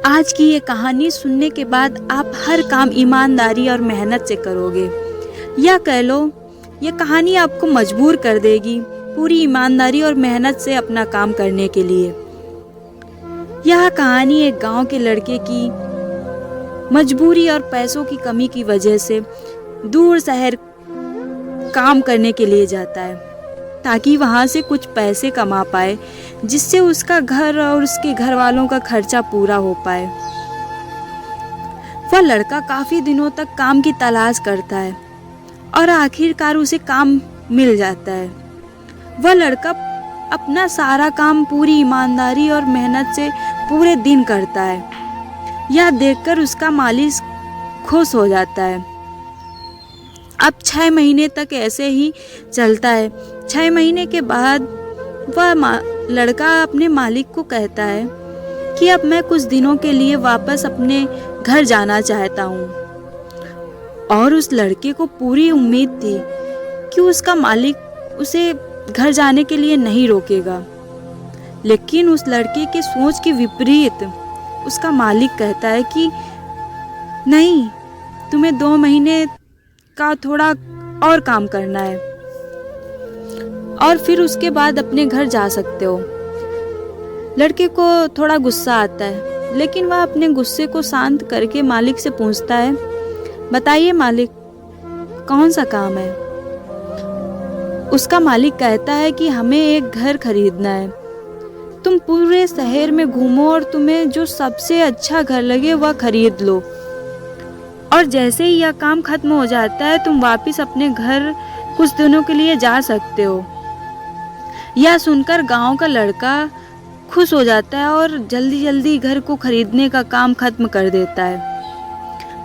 आज की ये कहानी सुनने के बाद आप हर काम ईमानदारी और मेहनत से करोगे, या कह लो ये कहानी आपको मजबूर कर देगी पूरी ईमानदारी और मेहनत से अपना काम करने के लिए। यह कहानी एक गांव के लड़के की मजबूरी और पैसों की कमी की वजह से दूर शहर काम करने के लिए जाता है ताकि वहाँ से कुछ पैसे कमा पाए, जिससे उसका घर और उसके घर वालों का खर्चा पूरा हो पाए। वह लड़का काफ़ी दिनों तक काम की तलाश करता है और आखिरकार उसे काम मिल जाता है। वह लड़का अपना सारा काम पूरी ईमानदारी और मेहनत से पूरे दिन करता है। यह देखकर उसका मालिक खुश हो जाता है। अब 6 महीने तक ऐसे ही चलता है। 6 महीने के बाद वह लड़का अपने मालिक को कहता है कि अब मैं कुछ दिनों के लिए वापस अपने घर जाना चाहता हूँ। और उस लड़के को पूरी उम्मीद थी कि उसका मालिक उसे घर जाने के लिए नहीं रोकेगा, लेकिन उस लड़के के सोच के विपरीत उसका मालिक कहता है कि नहीं, तुम्हें 2 महीने का थोड़ा और काम करना है और फिर उसके बाद अपने घर जा सकते हो। लड़के को थोड़ा गुस्सा आता है, लेकिन वह अपने गुस्से को शांत करके मालिक से पूछता है, बताइए मालिक, कौन सा काम है? उसका मालिक कहता है कि हमें एक घर खरीदना है। तुम पूरे शहर में घूमो और तुम्हें जो सबसे अच्छा घर लगे वह खरीद लो, और जैसे ही यह काम खत्म हो जाता है तुम वापस अपने घर कुछ दिनों के लिए जा सकते हो। यह सुनकर गांव का लड़का खुश हो जाता है और जल्दी जल्दी घर को खरीदने का काम खत्म कर देता है।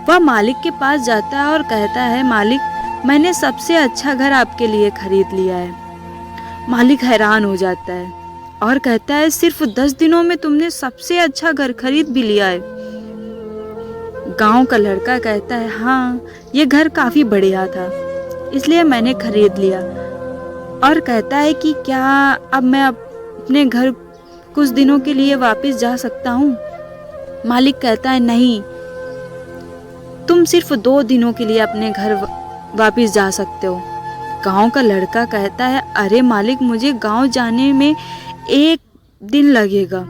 वह मालिक के पास जाता है और कहता है, मालिक, मैंने सबसे अच्छा घर आपके लिए खरीद लिया है। मालिक हैरान हो जाता है और कहता है, सिर्फ 10 दिनों में तुमने सबसे अच्छा घर खरीद भी लिया है? गांव का लड़का कहता है, हाँ, ये घर काफी बढ़िया था, इसलिए मैंने खरीद लिया। और कहता है कि क्या अब मैं अपने घर कुछ दिनों के लिए वापस जा सकता हूँ? मालिक कहता है, नहीं, तुम सिर्फ 2 दिनों के लिए अपने घर वापस जा सकते हो। गांव का लड़का कहता है, अरे मालिक, मुझे गांव जाने में 1 दिन लगेगा,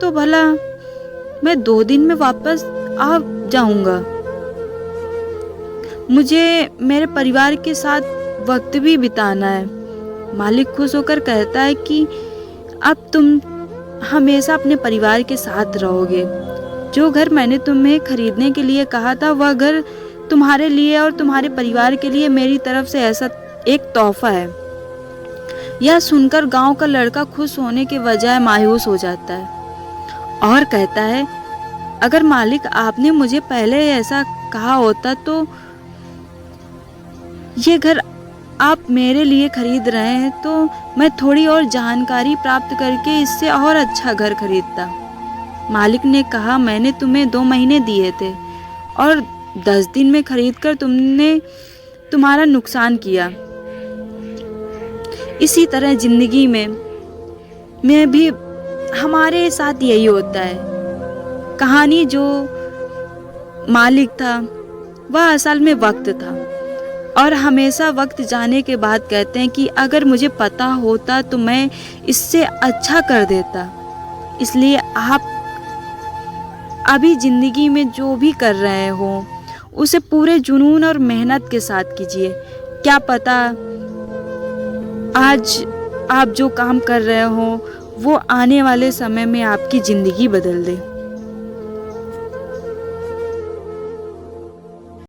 तो भला मैं 2 दिन में वापस आ जाऊंगा। मुझे मेरे परिवार के साथ वक्त भी बिताना है। मालिक खुश होकर कहता है कि अब तुम हमेशा अपने परिवार के साथ रहोगे। जो घर मैंने तुम्हें खरीदने के लिए कहा था वह घर तुम्हारे लिए और तुम्हारे परिवार के लिए मेरी तरफ से ऐसा एक तोहफा है। यह सुनकर गांव का लड़का खुश होने के बजाय मायूस हो जाता है और कहता है, अगर मालिक आपने मुझे पहले ऐसा कहा होता तो ये घर आप मेरे लिए खरीद रहे हैं तो मैं थोड़ी और जानकारी प्राप्त करके इससे और अच्छा घर खरीदता। मालिक ने कहा, मैंने तुम्हें 2 महीने दिए थे और 10 दिन में खरीदकर तुमने तुम्हारा नुकसान किया। इसी तरह जिंदगी में भी हमारे साथ यही होता है। कहानी जो मालिक था वह असल में वक्त था, और हमेशा वक्त जाने के बाद कहते हैं कि अगर मुझे पता होता तो मैं इससे अच्छा कर देता। इसलिए आप अभी जिंदगी में जो भी कर रहे हो उसे पूरे जुनून और मेहनत के साथ कीजिए। क्या पता आज आप जो काम कर रहे हो वो आने वाले समय में आपकी ज़िंदगी बदल दे।